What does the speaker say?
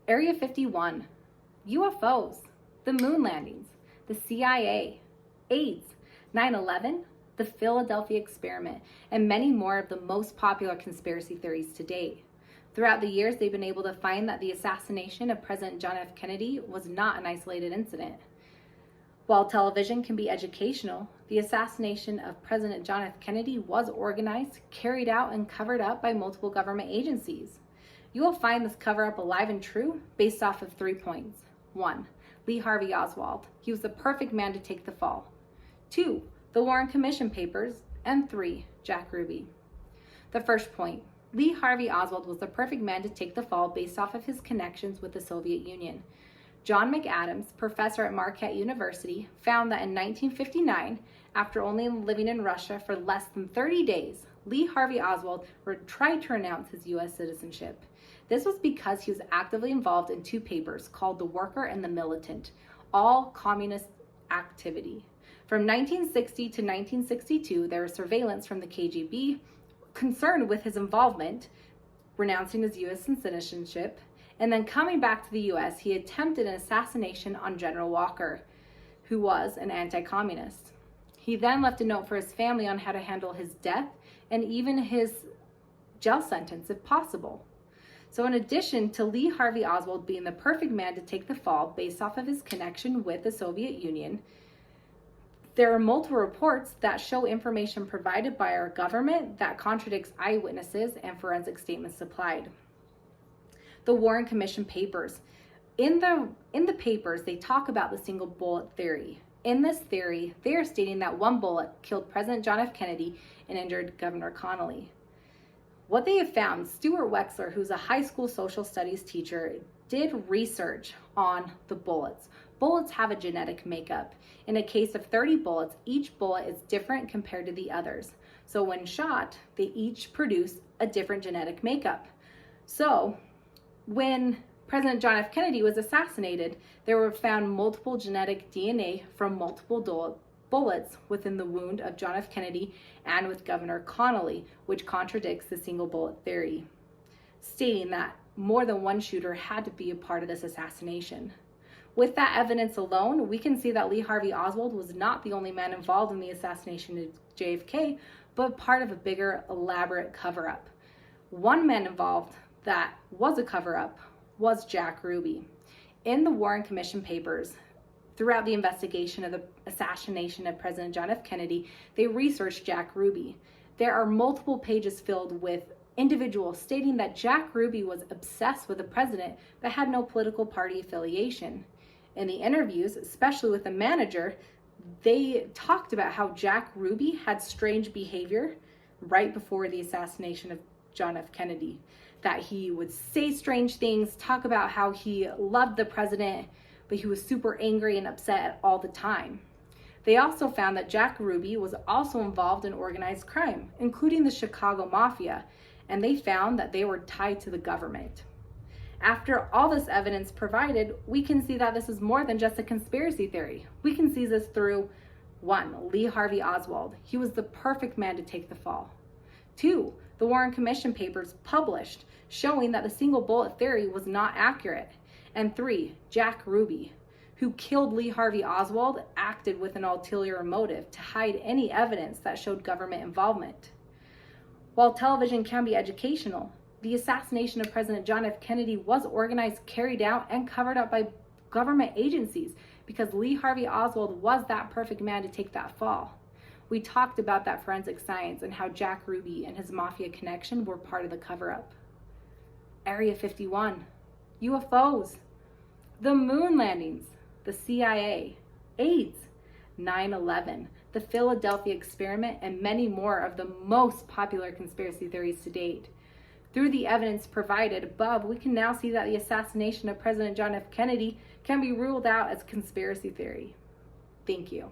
Area 51, UFOs, the moon landings, the CIA, AIDS, 9/11, the Philadelphia experiment, and many more of the most popular conspiracy theories to date. Throughout the years, they've been able to find that the assassination of President John F. Kennedy was not an isolated incident. While television can be educational, the assassination of President John F. Kennedy was organized, carried out, and covered up by multiple government agencies. You will find this cover-up alive and true based off of 3 points. 1. Lee Harvey Oswald. He was the perfect man to take the fall. 2. The Warren Commission papers. And 3. Jack Ruby. The first point. Lee Harvey Oswald was the perfect man to take the fall based off of his connections with the Soviet Union. John McAdams, professor at Marquette University, found that in 1959, after only living in Russia for less than 30 days, Lee Harvey Oswald tried to renounce his U.S. citizenship. This was because he was actively involved in 2 papers called The Worker and The Militant, all communist activity. From 1960 to 1962, there was surveillance from the KGB concerned with his involvement, renouncing his U.S. citizenship, and then coming back to the U.S., he attempted an assassination on General Walker, who was an anti-communist. He then left a note for his family on how to handle his death and even his jail sentence if possible. So in addition to Lee Harvey Oswald being the perfect man to take the fall based off of his connection with the Soviet Union, there are multiple reports that show information provided by our government that contradicts eyewitnesses and forensic statements supplied. The Warren Commission papers. In the papers, they talk about the single bullet theory. In this theory, they are stating that one bullet killed President John F. Kennedy and injured Governor Connally. What they have found, Stuart Wexler, who's a high school social studies teacher, did research on the bullets. Bullets have a genetic makeup. In a case of 30 bullets, each bullet is different compared to the others. So when shot, they each produce a different genetic makeup. So when President John F. Kennedy was assassinated, there were found multiple genetic DNA from multiple bullets within the wound of John F. Kennedy and with Governor Connally, which contradicts the single bullet theory, stating that more than one shooter had to be a part of this assassination. With that evidence alone, we can see that Lee Harvey Oswald was not the only man involved in the assassination of JFK, but part of a bigger, elaborate cover-up. One man involved that was a cover-up was Jack Ruby. In the Warren Commission papers, throughout the investigation of the assassination of President John F. Kennedy, they researched Jack Ruby. There are multiple pages filled with individuals stating that Jack Ruby was obsessed with the president but had no political party affiliation. In the interviews, especially with the manager, they talked about how Jack Ruby had strange behavior right before the assassination of John F. Kennedy, that he would say strange things, talk about how he loved the president, but he was super angry and upset all the time. They also found that Jack Ruby was also involved in organized crime, including the Chicago Mafia, and they found that they were tied to the government. After all this evidence provided, we can see that this is more than just a conspiracy theory. We can see this through 1. Lee Harvey Oswald. He was the perfect man to take the fall. 2. The Warren Commission papers published showing that the single bullet theory was not accurate. And 3. Jack Ruby, who killed Lee Harvey Oswald, acted with an ulterior motive to hide any evidence that showed government involvement. While television can be educational, the assassination of President John F. Kennedy was organized, carried out, and covered up by government agencies because Lee Harvey Oswald was that perfect man to take that fall. We talked about that forensic science and how Jack Ruby and his mafia connection were part of the cover-up. Area 51, UFOs, the moon landings, the CIA, AIDS, 9/11, the Philadelphia experiment, and many more of the most popular conspiracy theories to date. Through the evidence provided above, we can now see that the assassination of President John F. Kennedy can be ruled out as conspiracy theory. Thank you.